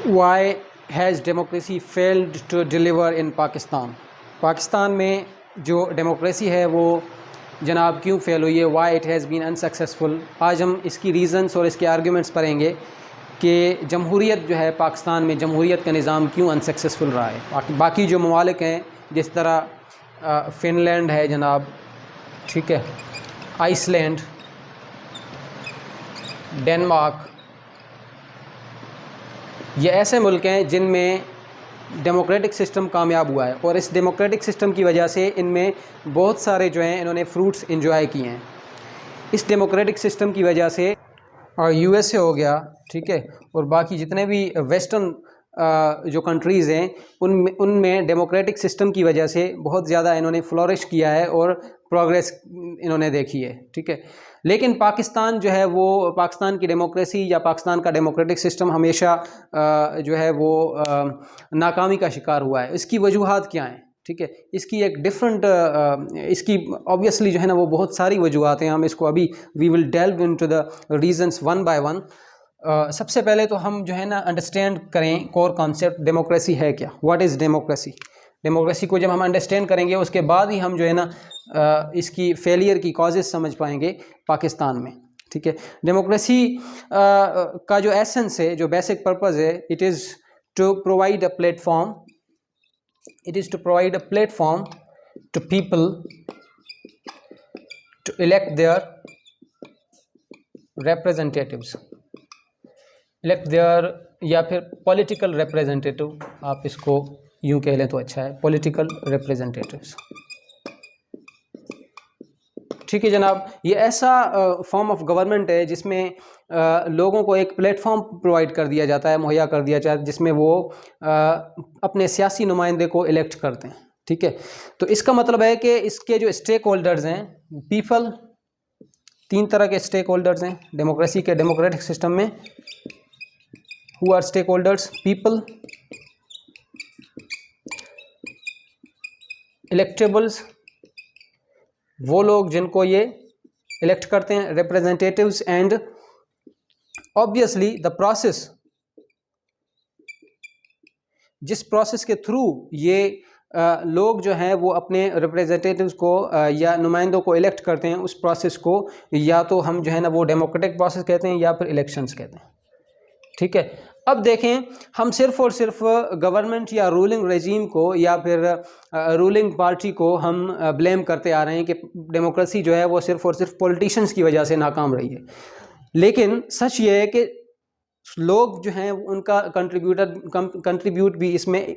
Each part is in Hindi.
Why has democracy failed to deliver in Pakistan? Pakistan में जो डेमोक्रेसी है वो जनाब क्यों फेल हुई है? Why it has been unsuccessful. आज हम इसकी रीज़न्स और इसके आर्ग्यूमेंट्स पढ़ेंगे कि जमहूरियत जो है पाकिस्तान में, जमहूरियत का निज़ाम क्यों अनसक्सेसफुल रहा है। बाकी जो ममालिक हैं जिस तरह फ़िनलैंड है जनाब, ठीक है, आइसलैंड, डेनमार्क, ये ऐसे मुल्क हैं जिनमें डेमोक्रेटिक सिस्टम कामयाब हुआ है और इस डेमोक्रेटिक सिस्टम की वजह से इनमें बहुत सारे जो हैं इन्होंने फ्रूट्स एंजॉय किए हैं। इस डेमोक्रेटिक सिस्टम की वजह से और यूएसए हो गया, ठीक है, और बाकी जितने भी वेस्टर्न जो कंट्रीज़ हैं उनमें डेमोक्रेटिक सिस्टम की वजह से बहुत ज़्यादा इन्होंने फ्लोरिश किया है और प्रोग्रेस इन्होंने देखी है, ठीक है। लेकिन पाकिस्तान जो है वो, पाकिस्तान की डेमोक्रेसी या पाकिस्तान का डेमोक्रेटिक सिस्टम हमेशा जो है वो नाकामी का शिकार हुआ है। इसकी वजूहात क्या हैं, ठीक है, इसकी एक डिफरेंट इसकी ऑब्वियसली जो है ना वो बहुत सारी वजूहात हैं। हम इसको अभी we will delve into the reasons one by one. सबसे पहले तो हम जो है ना अंडरस्टैंड करें कोर कॉन्सेप्ट, डेमोक्रेसी है क्या, व्हाट इज़ डेमोक्रेसी। डेमोक्रेसी को जब हम अंडरस्टैंड करेंगे उसके बाद ही हम जो है ना इसकी फेलियर की कॉजेज़ समझ पाएंगे पाकिस्तान में, ठीक है। डेमोक्रेसी का जो एसेंस है, जो बेसिक पर्पज़ है, it is to provide a platform, it is to provide a platform to people to elect their representatives, elect their, या फिर political representative, आप इसको यूं कह लें तो अच्छा है, political representatives, ठीक है जनाब। ये ऐसा फॉर्म ऑफ गवर्नमेंट है जिसमें लोगों को एक प्लेटफॉर्म प्रोवाइड कर दिया जाता है, मुहैया कर दिया जाता है, जिसमें वो अपने सियासी नुमाइंदे को इलेक्ट करते हैं, ठीक है। तो इसका मतलब है कि इसके जो स्टेक होल्डर्स हैं, पीपल, तीन तरह के स्टेक होल्डर्स हैं डेमोक्रेसी के, डेमोक्रेटिक सिस्टम में। Who are stakeholders? People, electables, वो लोग जिनको ये इलेक्ट करते हैं, representatives, and obviously the process, जिस प्रोसेस के थ्रू ये लोग जो हैं वो अपने रिप्रेजेंटेटिव्स को या नुमाइंदों को इलेक्ट करते हैं, उस प्रोसेस को या तो हम जो है ना वो डेमोक्रेटिक प्रोसेस कहते हैं या फिर इलेक्शंस कहते हैं, ठीक है। अब देखें, हम सिर्फ और सिर्फ गवर्नमेंट या रूलिंग रेजीम को या फिर रूलिंग पार्टी को हम ब्लेम करते आ रहे हैं कि डेमोक्रेसी जो है वो सिर्फ और सिर्फ पॉलिटिशियंस की वजह से नाकाम रही है। लेकिन सच ये है कि लोग जो हैं उनका कंट्रीब्यूट भी इसमें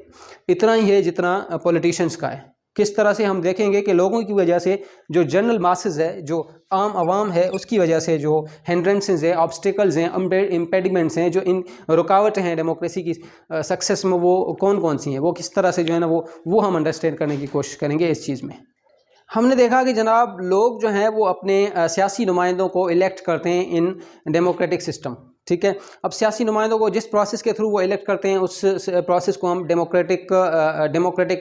इतना ही है जितना पॉलिटिशियंस का है। किस तरह से? हम देखेंगे कि लोगों की वजह से, जो जनरल मासेस है, जो आम आवाम है, उसकी वजह से जो हिंड्रेंसेस है, ऑब्स्टिकल्स हैं, इम्पेडिमेंट्स हैं, जो इन रुकावटें हैं डेमोक्रेसी की सक्सेस में, वो कौन कौन सी हैं, वो किस तरह से जो है ना वो हम अंडरस्टैंड करने की कोशिश करेंगे इस चीज़ में। हमने देखा कि जनाब लोग जो हैं वो अपने सियासी नुमाइंदों को इलेक्ट करते हैं इन डेमोक्रेटिक सिस्टम, ठीक है। अब सियासी नुमाइंदों को जिस प्रोसेस के थ्रू वो इलेक्ट करते हैं उस प्रोसेस को हम डेमोक्रेटिक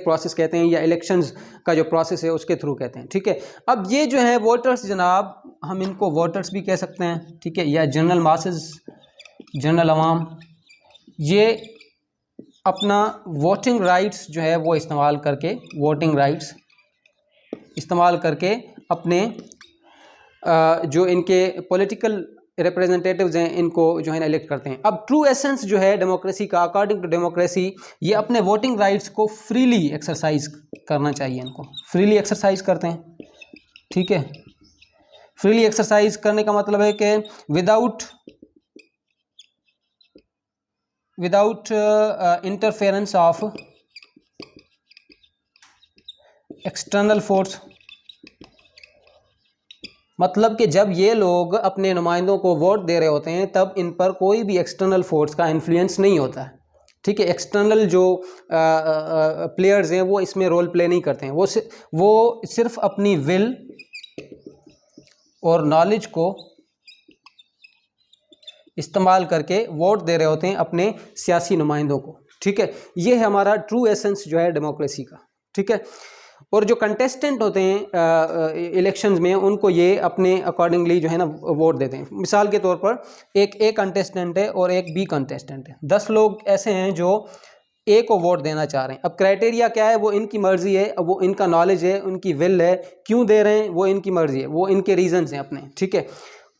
प्रोसेस कहते हैं, या इलेक्शंस का जो प्रोसेस है उसके थ्रू कहते हैं, ठीक है। अब ये जो है वोटर्स जनाब, हम इनको वोटर्स भी कह सकते हैं, ठीक है, या जनरल मासेस, जनरल अवाम, ये अपना वोटिंग राइट्स जो है वो इस्तेमाल करके, वोटिंग राइट्स इस्तेमाल करके अपने जो इनके पॉलिटिकल रिप्रेजेंटेटिव्स हैं इनको जो है ना इलेक्ट करते हैं। अब ट्रू एसेंस जो है डेमोक्रेसी का, अकॉर्डिंग टू डेमोक्रेसी, ये अपने वोटिंग राइट्स को फ्रीली एक्सरसाइज करना चाहिए, इनको फ्रीली एक्सरसाइज करते हैं, ठीक है। फ्रीली एक्सरसाइज करने का मतलब है कि without interference of external force. मतलब कि जब ये लोग अपने नुमाइंदों को वोट दे रहे होते हैं तब इन पर कोई भी एक्सटर्नल फोर्स का इन्फ्लुएंस नहीं होता है, ठीक है। एक्सटर्नल जो प्लेयर्स हैं वो इसमें रोल प्ले नहीं करते हैं, वो सिर्फ अपनी विल और नॉलेज को इस्तेमाल करके वोट दे रहे होते हैं अपने सियासी नुमाइंदों को, ठीक है। ये है हमारा ट्रू एसेंस जो है डेमोक्रेसी का, ठीक है। और जो कंटेस्टेंट होते हैं इलेक्शंस में, उनको ये अपने अकॉर्डिंगली जो है ना वोट देते हैं। मिसाल के तौर पर एक ए कंटेस्टेंट है और एक बी कंटेस्टेंट है। 10 लोग ऐसे हैं जो ए को वोट देना चाह रहे हैं। अब क्राइटेरिया क्या है, वो इनकी मर्जी है, वो इनका नॉलेज है, उनकी विल है, क्यों दे रहे हैं वो इनकी मर्जी है, वो इनके रीजंस हैं अपने, ठीक है।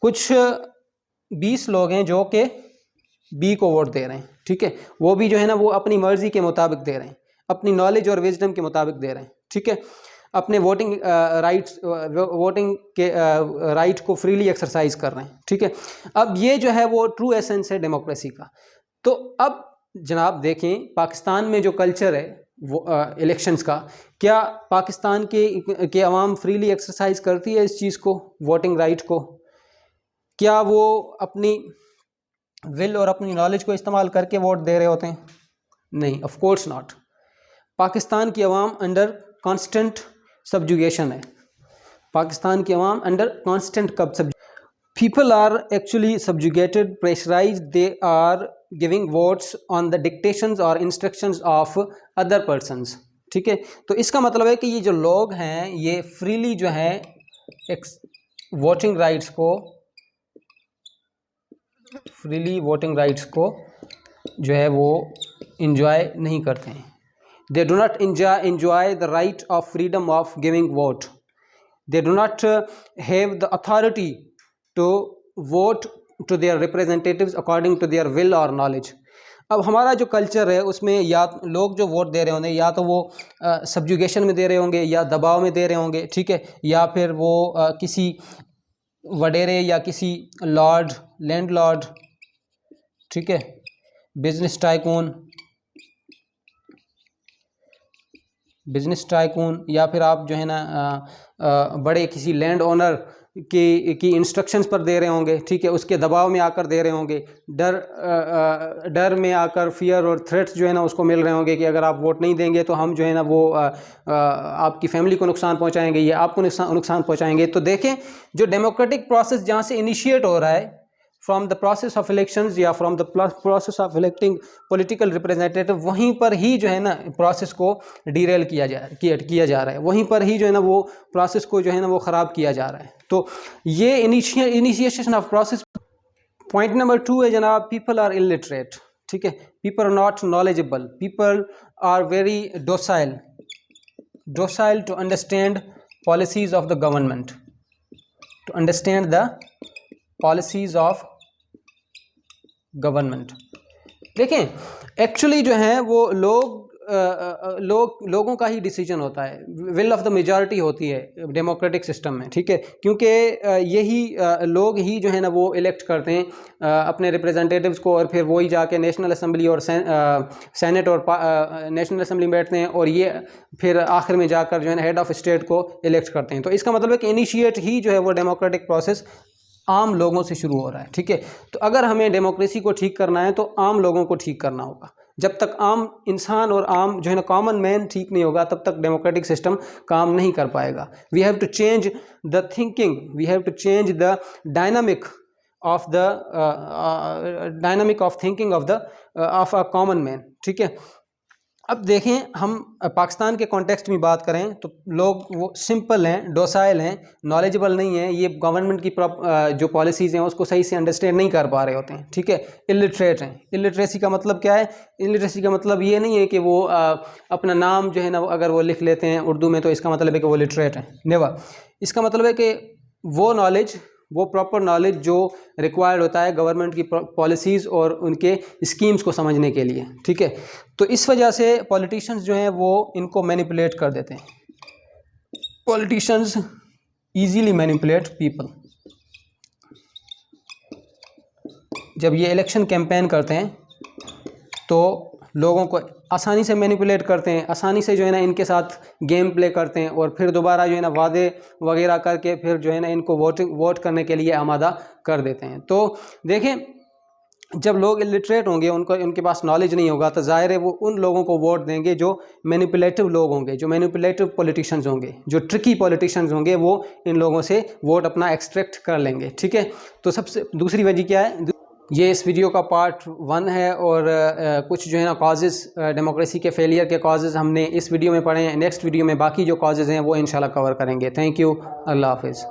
कुछ 20 लोग हैं जो कि बी को वोट दे रहे हैं, ठीक है। वो भी जो है ना वो अपनी मर्जी के मुताबिक दे रहे हैं, अपनी नॉलेज और विजडम के मुताबिक दे रहे हैं, ठीक है। अपने वोटिंग के राइट को फ्रीली एक्सरसाइज कर रहे हैं, ठीक है। अब ये जो है वो ट्रू एसेंस है डेमोक्रेसी का। तो अब जनाब देखें पाकिस्तान में जो कल्चर है वो इलेक्शंस का, क्या पाकिस्तान के अवाम फ्रीली एक्सरसाइज करती है इस चीज़ को, वोटिंग राइट को? क्या वो अपनी विल और अपनी नॉलेज को इस्तेमाल करके वोट दे रहे होते हैं? नहीं, ऑफ कोर्स नॉट। पाकिस्तान की अवाम अंडर कांस्टेंट सब्जुगेशन है। पाकिस्तान की अवाम under constant people are actually subjugated, pressurised, they are giving votes on the dictations और इंस्ट्रक्शंस ऑफ अदर पर्सन्स, ठीक है। तो इसका मतलब है कि ये जो लोग हैं ये फ्रीली जो है वोटिंग राइट्स को जो है वो इंजॉय नहीं करते हैं। They do not enjoy the right of freedom of giving vote. They do not have the authority to vote to their representatives according to their will or knowledge. अब हमारा जो कल्चर है उसमें या लोग जो वोट दे रहे होंगे या तो वो सब्जुगेशन में दे रहे होंगे या दबाव में दे रहे होंगे, ठीक है, या फिर वो किसी वडेरे या किसी लॉर्ड, लैंडलॉर्ड, ठीक है, बिजनेस टाइकून या फिर आप जो है ना बड़े किसी लैंड ओनर की इंस्ट्रक्शंस पर दे रहे होंगे, ठीक है, उसके दबाव में आकर दे रहे होंगे, डर में आकर फियर और थ्रेट्स जो है ना उसको मिल रहे होंगे कि अगर आप वोट नहीं देंगे तो हम जो है ना वो आपकी फैमिली को नुकसान पहुंचाएंगे या आपको नुकसान पहुंचाएंगे। तो देखें जो डेमोक्रेटिक प्रोसेस जहाँ से इनिशिएट हो रहा है from the process of elections या from the process of electing political representative, वहीं पर ही जो है ना प्रोसेस को डिरेल किया जा रहा है, वहीं पर ही जो है ना वो प्रोसेस को जो है ना वो ख़राब किया जा रहा है। तो ये initiation of process. Point number 2 है जनाब, पीपल आर इलिटरेट, ठीक है, people are not knowledgeable, people are very docile to understand policies of the government, to understand the policies of government. देखें एक्चुअली जो है वो लोगों का ही डिसीजन होता है, विल ऑफ द मेजॉरिटी होती है डेमोक्रेटिक सिस्टम में, ठीक है, क्योंकि यही लोग ही जो है ना वो इलेक्ट करते हैं अपने रिप्रेजेंटेटिव्स को, और फिर वही जाके नेशनल असेंबली और सेनेट और नेशनल असेंबली में बैठते हैं, और ये फिर आखिर में जाकर जो है ना हेड ऑफ स्टेट को इलेक्ट करते हैं। तो इसका मतलब है कि इनिशिएट ही जो है वो डेमोक्रेटिक प्रोसेस आम लोगों से शुरू हो रहा है, ठीक है। तो अगर हमें डेमोक्रेसी को ठीक करना है तो आम लोगों को ठीक करना होगा। जब तक आम इंसान और आम जो है ना कॉमन मैन ठीक नहीं होगा तब तक डेमोक्रेटिक सिस्टम काम नहीं कर पाएगा। We have to change the thinking, we have to change the dynamic of thinking of a common man, ठीक है। अब देखें हम पाकिस्तान के कॉन्टेक्स्ट में बात करें तो लोग वो सिंपल हैं, डोसाइल हैं, नॉलेजेबल नहीं है, ये गवर्नमेंट की जो पॉलिसीज़ हैं उसको सही से अंडरस्टैंड नहीं कर पा रहे होते हैं, ठीक है, इलिटरेट हैं। इलिटरेसी का मतलब क्या है? इलिटरेसी का मतलब ये नहीं है कि वो अपना नाम जो है ना अगर वो लिख लेते हैं उर्दू में तो इसका मतलब है कि वो लिटरेट हैं, नेवर। इसका मतलब है कि वो नॉलेज, वो प्रॉपर नॉलेज जो रिक्वायर्ड होता है गवर्नमेंट की पॉलिसीज़ और उनके स्कीम्स को समझने के लिए, ठीक है। तो इस वजह से पॉलिटिशियंस जो हैं वो इनको मैनिपुलेट कर देते हैं। Politicians easily manipulate people. जब ये इलेक्शन कैंपेन करते हैं तो लोगों को आसानी से मैनिपुलेट करते हैं, आसानी से जो है ना इनके साथ गेम प्ले करते हैं, और फिर दोबारा जो है ना वादे वगैरह करके फिर जो है ना इनको वोट करने के लिए आमादा कर देते हैं। तो देखें जब लोग इलिटरेट होंगे, उनके पास नॉलेज नहीं होगा, तो ज़ाहिर है वो उन लोगों को वोट देंगे जो मैनिपुलेटिव लोग होंगे, जो मैनिपुलेटिव पॉलिटिशियंस होंगे, जो ट्रिकी पॉलिटिशियंस होंगे, वो इन लोगों से वोट अपना एक्सट्रैक्ट कर लेंगे, ठीक है। तो सबसे दूसरी वजह क्या है? ये इस वीडियो का पार्ट 1 है और कुछ जो है ना कॉजेज़ डेमोक्रेसी के फेलियर के कॉजेज़ हमने इस वीडियो में पढ़े हैं। नेक्स्ट वीडियो में बाकी जो कॉजेज़ हैं वो इंशाल्लाह कवर करेंगे। Thank you. अल्लाह हाफिज़।